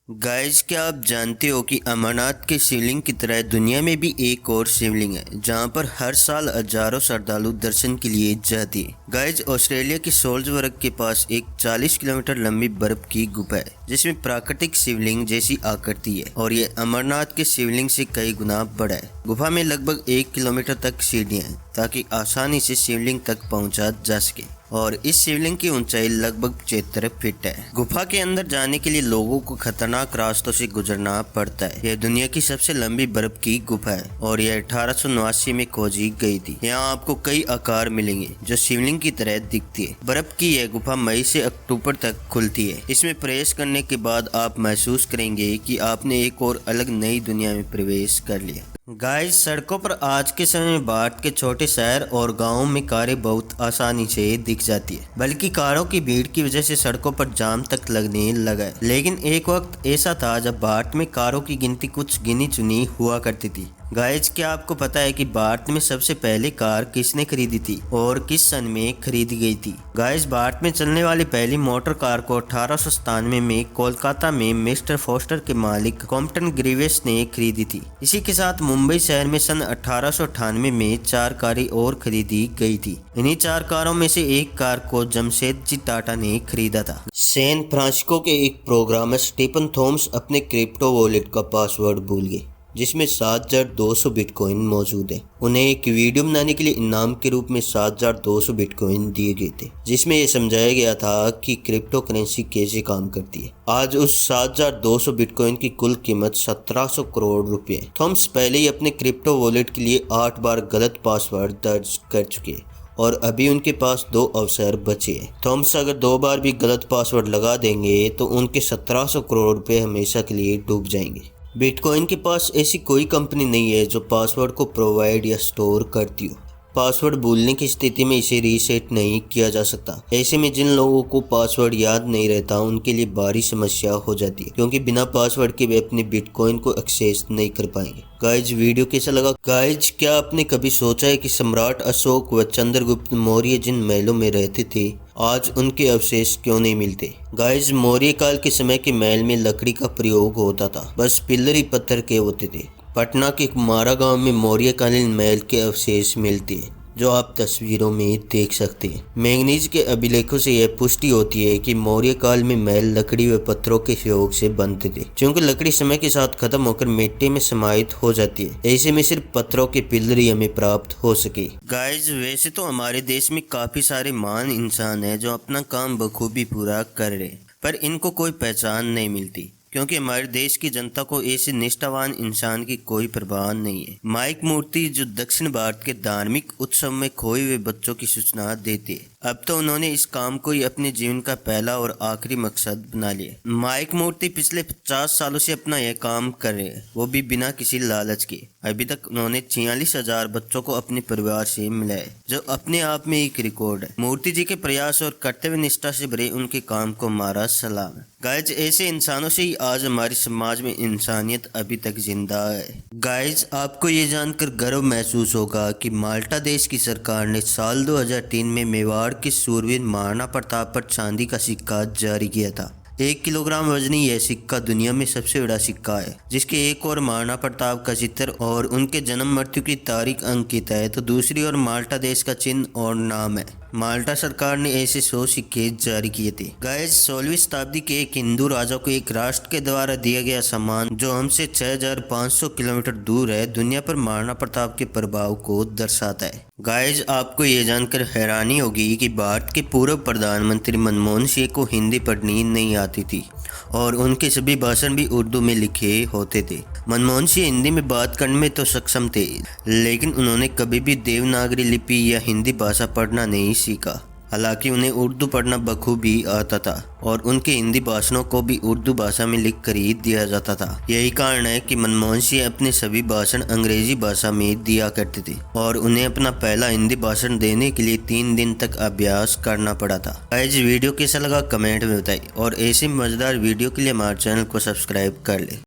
Guys, क्या आप जानते हो कि अमरनाथ के शिवलिंग की तरह दुनिया में भी एक और शिवलिंग है जहां पर हर साल हजारों श्रद्धालु दर्शन के लिए जाते हैं। गाइस, ऑस्ट्रेलिया के सोल्सबर्ग के पास एक 40 किलोमीटर लंबी बर्फ की गुफा है जिसमें प्राकृतिक शिवलिंग जैसी आकृति है और ये अमरनाथ के शिवलिंग से कई गुना बड़ा है। गुफा में लगभग 1 किलोमीटर तक सीढ़ियां हैं ताकि आसानी से शिवलिंग तक पहुंचा जा सके और इस शिवलिंग की ऊंचाई लगभग 73 फीट है। गुफा के अंदर जाने के लिए लोगों को खतरनाक रास्तों से गुजरना पड़ता है। यह दुनिया की सबसे लंबी बर्फ की गुफा है और यह 1889 में खोजी गई थी। यहाँ आपको कई आकार मिलेंगे जो शिवलिंग की तरह दिखती है। बर्फ की यह गुफा मई से अक्टूबर तक खुलती है। इसमें प्रवेश करने के बाद आप महसूस करेंगे कि आपने एक और अलग नई दुनिया में प्रवेश कर लिया। गाइस, सड़कों पर आज के समय में भारत के छोटे शहर और गांवों में कारें बहुत आसानी से दिख जाती है, बल्कि कारों की भीड़ की वजह से सड़कों पर जाम तक लगने लगा है। लेकिन एक वक्त ऐसा था जब भारत में कारों की गिनती कुछ गिनी चुनी हुआ करती थी। गाइस, क्या आपको पता है कि भारत में सबसे पहले कार किसने खरीदी थी और किस सन में खरीदी गई थी? गाइस, भारत में चलने वाली पहली मोटर कार को 1897 में कोलकाता में मिस्टर फोस्टर के मालिक कॉम्पटन ग्रीवेस ने खरीदी थी। इसी के साथ मुंबई शहर में सन 1898 में 4 कारें और खरीदी गई थी। इन्हीं 4 कारों में से एक कार को जमशेदजी टाटा ने खरीदा था। सैन फ्रांसिस्को के एक प्रोग्रामर स्टीफन थॉमस अपने क्रिप्टो वॉलेट का पासवर्ड भूल गए जिसमें 7200 बिटकॉइन मौजूद है। उन्हें एक वीडियो बनाने के लिए इनाम के रूप में 7200 बिटकॉइन दिए गए थे जिसमें यह समझाया गया था कि क्रिप्टो करेंसी कैसे काम करती है। आज उस 7200 बिटकॉइन की कुल कीमत 1700 करोड़ रुपए है। थॉमस पहले ही अपने क्रिप्टो वॉलेट के लिए 8 बार गलत पासवर्ड दर्ज कर चुके हैं और अभी उनके पास 2 अवसर बचे हैं। थॉमस अगर 2 बार भी गलत पासवर्ड लगा देंगे तो उनके 1700 करोड़ रुपए हमेशा के लिए डूब जाएंगे। बिटकॉइन के पास ऐसी कोई कंपनी नहीं है जो पासवर्ड को प्रोवाइड या स्टोर करती हो। पासवर्ड भूलने की स्थिति में इसे रीसेट नहीं किया जा सकता। ऐसे में जिन लोगों को पासवर्ड याद नहीं रहता उनके लिए भारी समस्या हो जाती है क्योंकि बिना पासवर्ड के वे अपने बिटकॉइन को एक्सेस नहीं कर पाएंगे। गाइज, वीडियो कैसा लगा? गाइज, क्या आपने कभी सोचा है कि सम्राट अशोक व चंद्रगुप्त मौर्य जिन महलों में रहते थे आज उनके अवशेष क्यों नहीं मिलते? गाइज, मौर्य काल के समय के महल में लकड़ी का प्रयोग होता था, बस पिल्लर ही पत्थर के होते थे। पटना के कुमारा गांव में मौर्यकालीन महल के अवशेष मिलते हैं जो आप तस्वीरों में देख सकते हैं। मैंगनीज के अभिलेखों से यह पुष्टि होती है कि मौर्य काल में महल लकड़ी व पत्थरों के सहयोग से बनते थे। क्योंकि लकड़ी समय के साथ खत्म होकर मिट्टी में समाहित हो जाती है, ऐसे में सिर्फ पत्थरों के पिल्लर ही हमें प्राप्त हो सके। गाइज, वैसे तो हमारे देश में काफी सारे महान इंसान हैं जो अपना काम बखूबी पूरा कर रहे हैं, पर इनको कोई पहचान नहीं मिलती क्योंकि हमारे देश की जनता को ऐसे निष्ठावान इंसान की कोई परवाह नहीं है। माइक मूर्ति जो दक्षिण भारत के धार्मिक उत्सव में खोए हुए बच्चों की सूचना देते हैं, अब तो उन्होंने इस काम को ही अपने जीवन का पहला और आखिरी मकसद बना लिया। माइक मूर्ति पिछले 50 सालों से अपना यह काम कर रहे हैं, वो भी बिना किसी लालच के। अभी तक उन्होंने 46,000 बच्चों को अपने परिवार से मिलाया, जो अपने आप में एक रिकॉर्ड है। मूर्ति जी के प्रयास और कर्तव्य निष्ठा से भरे उनके काम को हमारा सलाम है। गाइज, ऐसे इंसानों से ही आज हमारे समाज में इंसानियत अभी तक जिंदा है। गाइज, आपको ये जानकर गर्व महसूस होगा कि माल्टा देश की सरकार ने साल 2003 में मेवाड़ के सूरवीर महाराणा प्रताप पर चांदी का सिक्का जारी किया था। 1 किलोग्राम वजनी यह सिक्का दुनिया में सबसे बड़ा सिक्का है जिसके एक और महाराणा प्रताप का चित्र और उनके जन्म मृत्यु की तारीख अंकित है तो दूसरी ओर माल्टा देश का चिन्ह और नाम है। माल्टा सरकार ने ऐसे 100 सिक्के जारी किए थे। गाइस, 16वीं शताब्दी के एक हिंदू राजा को एक राष्ट्र के द्वारा दिया गया सम्मान जो हमसे 6500 किलोमीटर दूर है, दुनिया पर महाराणा प्रताप के प्रभाव को दर्शाता है। गाइस, आपको ये जानकर हैरानी होगी कि भारत के पूर्व प्रधानमंत्री मनमोहन सिंह को हिंदी पढ़नी नहीं आती थी और उनके सभी भाषण भी उर्दू में लिखे होते थे। मनमोहन सिंह हिंदी में बात करने में तो सक्षम थे लेकिन उन्होंने कभी भी देवनागरी लिपि या हिंदी भाषा पढ़ना नहीं सीखा। हालांकि उन्हें उर्दू पढ़ना बखूबी आता था और उनके हिंदी भाषणों को भी उर्दू भाषा में लिख कर ही दिया जाता था। यही कारण है कि मनमोहन सिंह अपने सभी भाषण अंग्रेजी भाषा में दिया करते थे और उन्हें अपना पहला हिंदी भाषण देने के लिए 3 दिन तक अभ्यास करना पड़ा था। गाइस, वीडियो कैसा लगा कमेंट में बताइए और ऐसे मजेदार वीडियो के लिए हमारे चैनल को सब्सक्राइब कर ले।